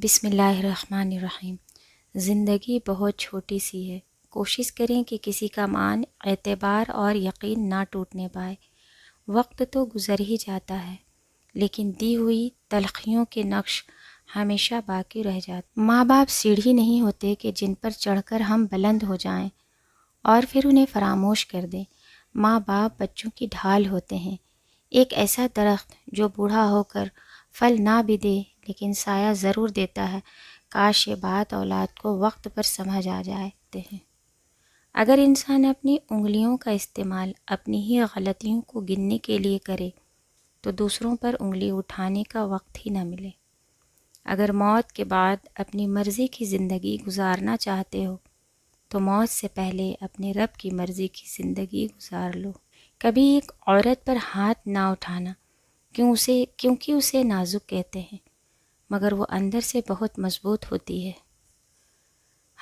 بسم اللہ الرحمن الرحیم۔ زندگی بہت چھوٹی سی ہے، کوشش کریں کہ کسی کا مان، اعتبار اور یقین نہ ٹوٹنے پائے۔ وقت تو گزر ہی جاتا ہے، لیکن دی ہوئی تلخیوں کے نقش ہمیشہ باقی رہ جاتے۔ ماں باپ سیڑھی نہیں ہوتے کہ جن پر چڑھ کر ہم بلند ہو جائیں اور پھر انہیں فراموش کر دیں۔ ماں باپ بچوں کی ڈھال ہوتے ہیں، ایک ایسا درخت جو بوڑھا ہو کر پھل نہ بھی دے لیکن سایہ ضرور دیتا ہے۔ کاش یہ بات اولاد کو وقت پر سمجھ آ جاتے ہیں۔ اگر انسان اپنی انگلیوں کا استعمال اپنی ہی غلطیوں کو گننے کے لیے کرے تو دوسروں پر انگلی اٹھانے کا وقت ہی نہ ملے۔ اگر موت کے بعد اپنی مرضی کی زندگی گزارنا چاہتے ہو تو موت سے پہلے اپنے رب کی مرضی کی زندگی گزار لو۔ کبھی ایک عورت پر ہاتھ نہ اٹھانا، کیونکہ اسے نازک کہتے ہیں، مگر وہ اندر سے بہت مضبوط ہوتی ہے۔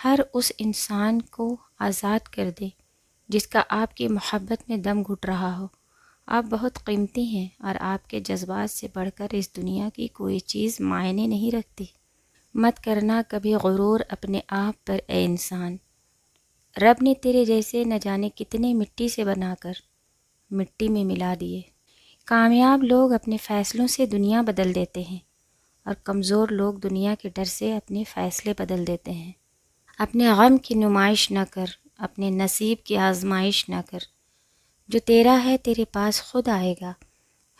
ہر اس انسان کو آزاد کر دے جس کا آپ کی محبت میں دم گھٹ رہا ہو۔ آپ بہت قیمتی ہیں اور آپ کے جذبات سے بڑھ کر اس دنیا کی کوئی چیز معنی نہیں رکھتی۔ مت کرنا کبھی غرور اپنے آپ پر اے انسان۔ رب نے تیرے جیسے نہ جانے کتنے مٹی سے بنا کر مٹی میں ملا دیے۔ کامیاب لوگ اپنے فیصلوں سے دنیا بدل دیتے ہیں اور کمزور لوگ دنیا کے ڈر سے اپنے فیصلے بدل دیتے ہیں۔ اپنے غم کی نمائش نہ کر، اپنے نصیب کی آزمائش نہ کر۔ جو تیرا ہے تیرے پاس خود آئے گا،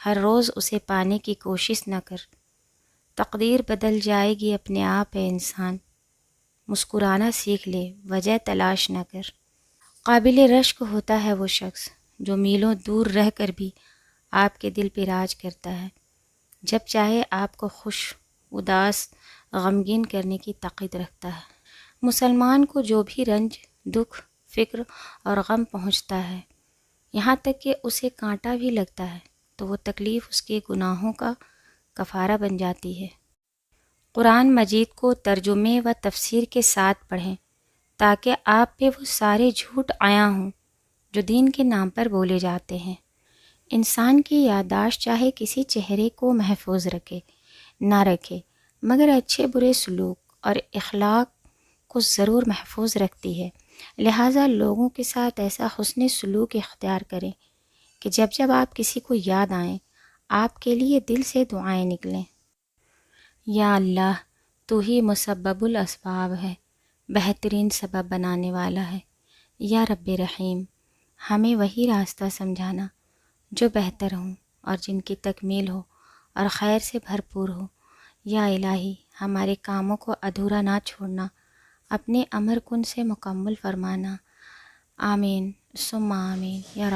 ہر روز اسے پانے کی کوشش نہ کر۔ تقدیر بدل جائے گی اپنے آپ ہے انسان۔ مسکرانا سیکھ لے، وجہ تلاش نہ کر۔ قابل رشک ہوتا ہے وہ شخص جو میلوں دور رہ کر بھی آپ کے دل پہ راج کرتا ہے، جب چاہے آپ کو خوش، اداس، غمگین کرنے کی طاقت رکھتا ہے۔ مسلمان کو جو بھی رنج، دکھ، فکر اور غم پہنچتا ہے، یہاں تک کہ اسے کانٹا بھی لگتا ہے، تو وہ تکلیف اس کے گناہوں کا کفارہ بن جاتی ہے۔ قرآن مجید کو ترجمے و تفسیر کے ساتھ پڑھیں تاکہ آپ پہ وہ سارے جھوٹ عیاں ہوں جو دین کے نام پر بولے جاتے ہیں۔ انسان کی یادداشت چاہے کسی چہرے کو محفوظ رکھے نہ رکھے، مگر اچھے برے سلوک اور اخلاق کو ضرور محفوظ رکھتی ہے۔ لہٰذا لوگوں کے ساتھ ایسا حسن سلوک اختیار کریں کہ جب جب آپ کسی کو یاد آئیں، آپ کے لیے دل سے دعائیں نکلیں۔ یا اللہ، تو ہی مسبب الاسباب ہے، بہترین سبب بنانے والا ہے۔ یا رب رحیم، ہمیں وہی راستہ سمجھانا جو بہتر ہوں اور جن کی تکمیل ہو اور خیر سے بھرپور ہو۔ یا الہی، ہمارے کاموں کو ادھورا نہ چھوڑنا، اپنے امر کن سے مکمل فرمانا۔ آمین ثم آمین یا رب۔